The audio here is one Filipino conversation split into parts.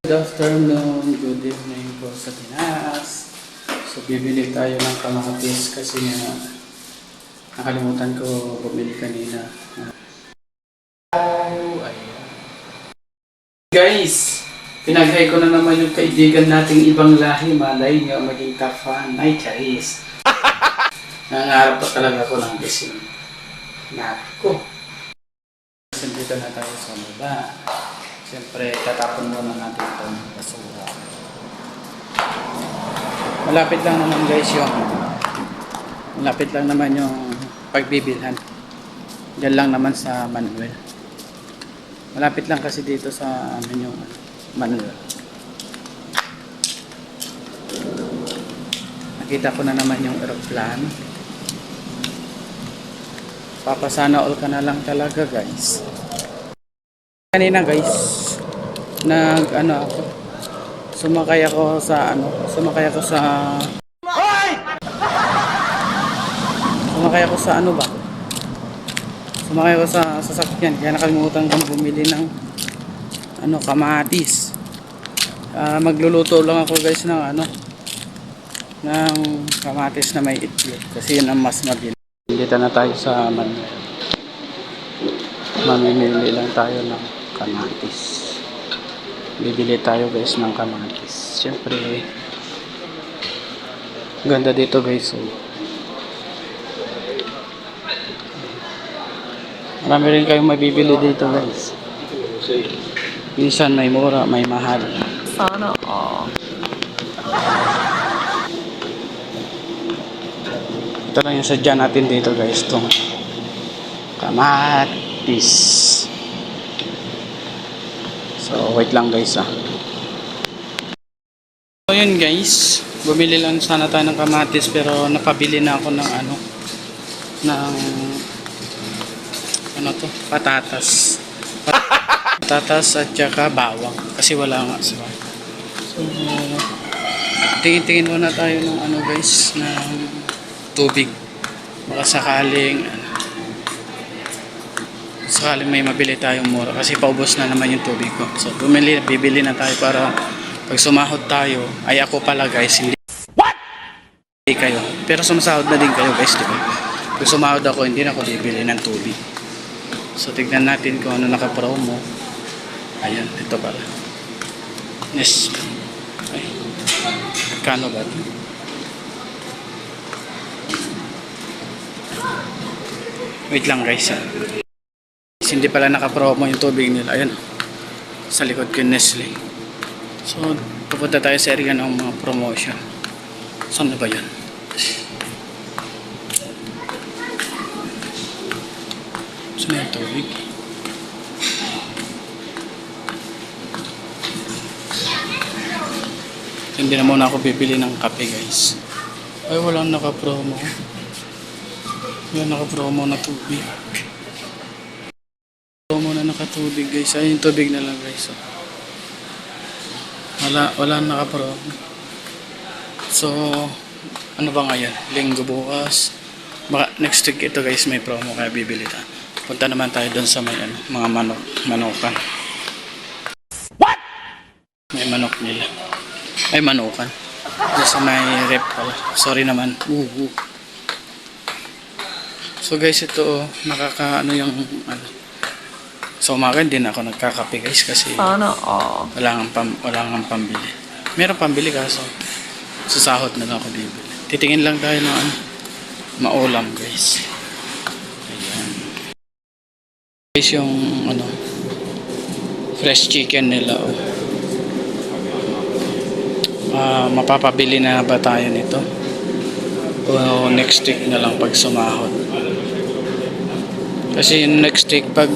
Good afternoon, good evening po sa Pinas. So bibili tayo ng kamatis kasi nga nakalimutan ko bumili kanina. Ayan. Guys, pinaghay ko na naman yung kaibigan nating ibang lahi. Malay nyo maging ka-fan. Ay, charis. Nangarap pa talaga ko ng gising. Nako. Dito na tayo sa baba. Siyempre, tatapon muna natin itong basura. Malapit lang naman guys yung pagbibilhan. Diyan lang naman sa Manuel. Malapit lang kasi dito sa amin yung Manuel. Nakita ko na naman yung aeroplano. Papasana all ka na lang talaga guys. Kanina guys, sumakay ako sa sasakyan, kaya nakalimutan kong bumili ng kamatis. Magluluto lang ako guys ng kamatis na may itlog kasi yun ang mas mabilis. Dito na tayo sa Manuel. Mamimili lang tayo ng kamatis. Bibili tayo guys ng kamatis. Siyempre ganda dito guys. Marami rin kayong mabibili dito guys. Minsan may mura, may mahal. Sana all. Ito lang yung sadya natin dito guys, itong kamatis. So wait lang guys So yun guys, bumili lang sana tayo ng kamatis pero napabili na ako ng patatas at saka bawang kasi wala nga so tingin muna tayo ng guys ng tubig baka sakaling may mabili tayong mura kasi paubos na naman yung tubig ko. So bibili na tayo para pag sumahod tayo ay ako pala guys, hindi kayo. Pero sumasahod na din kayo guys, di ba? Pag sumahod ako, hindi na ako bibili ng tubig. So tignan natin kung ano naka-promo. Ayan, ito pala. Yes. Ay. Kano ba ito? Wait lang guys hindi pala naka-promo yung tubig nila. Ayun sa likod ko Nestle. So pupunta tayo sa area ng mga promotion. Saan na ba yan? Saan yung tubig? Hindi na muna ako bibili ng kape guys. Ay walang naka-promo. Walang naka-promo na tubig. Muna nakatubig guys. Ay yung tubig na lang guys. Wala naka-promo. So ano ba ngayon? Linggo bukas. Baka next week ito guys may promo kaya bibili tayo. Punta naman tayo doon sa may mga manokan. What? May manok nila. Ay manukan. Doon sa may rep pala. Sorry naman. So guys ito yung so umaga din ako nagkakape guys kasi wala nga pambili. Meron pambili kaso sa sahod na lang ako bibili. Titingin lang tayo ng maulam guys. Ayan. Guys yung fresh chicken nila mapapabili na ba tayo nito? O next week na lang pag sumahod. Kasi yung next week pa,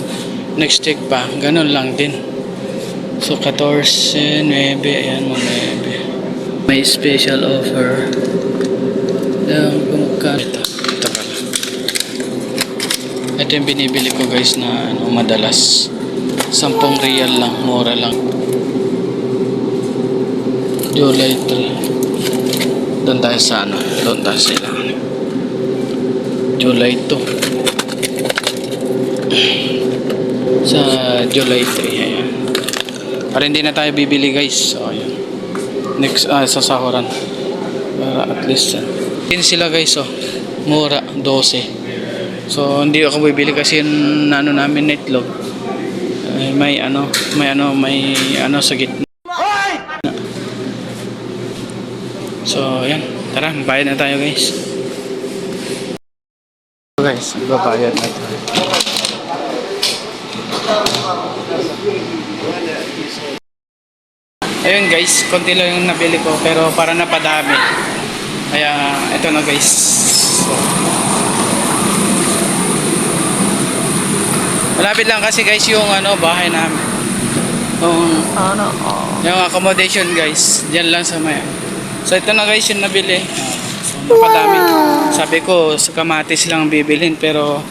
ganun lang din. So 14, 9, ayan mo 9. May special offer. Ito pala. Ito yung binibili ko guys na madalas. 10 real lang, mura lang. July 3. Doon tayo sa July 2. Sa July 3, ayan. Para hindi na tayo bibili guys. So ayun. Next sa sahuran. Para at least din sila guys oh. Mura 12. So hindi ako bibili kasi yung ano namin na itlog. May ano sa gitna. So ayan. Tara, bayad na tayo guys. So guys, babayad na tayo. Ayun guys, konti lang yung nabili ko pero para napadami. Kaya ito na guys. So, malapit lang kasi guys yung bahay namin. Yung accommodation guys, diyan lang sa maya. So ito na guys yung nabili. So, napadami. Sabi ko sa kamatis lang bibilhin pero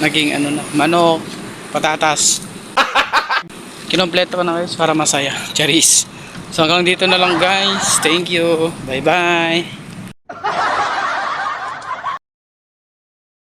naging manok, patatas. Kinompleto ko na guys para masaya. Charis. So hanggang dito na lang guys. Thank you. Bye bye.